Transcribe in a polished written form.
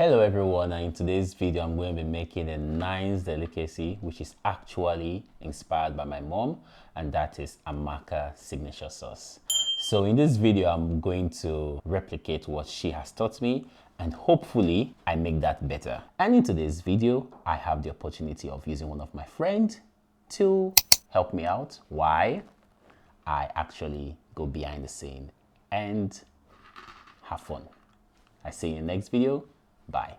Hello everyone, and in today's video I'm going to be making a nice delicacy which is actually inspired by my mom, and that is Amaka signature sauce. So in this video I'm going to replicate what she has taught me, and hopefully I make that better. And in today's video I have the opportunity of using one of my friends to help me out. Why? I actually go behind the scene and have fun. I see you in the next video. Bye.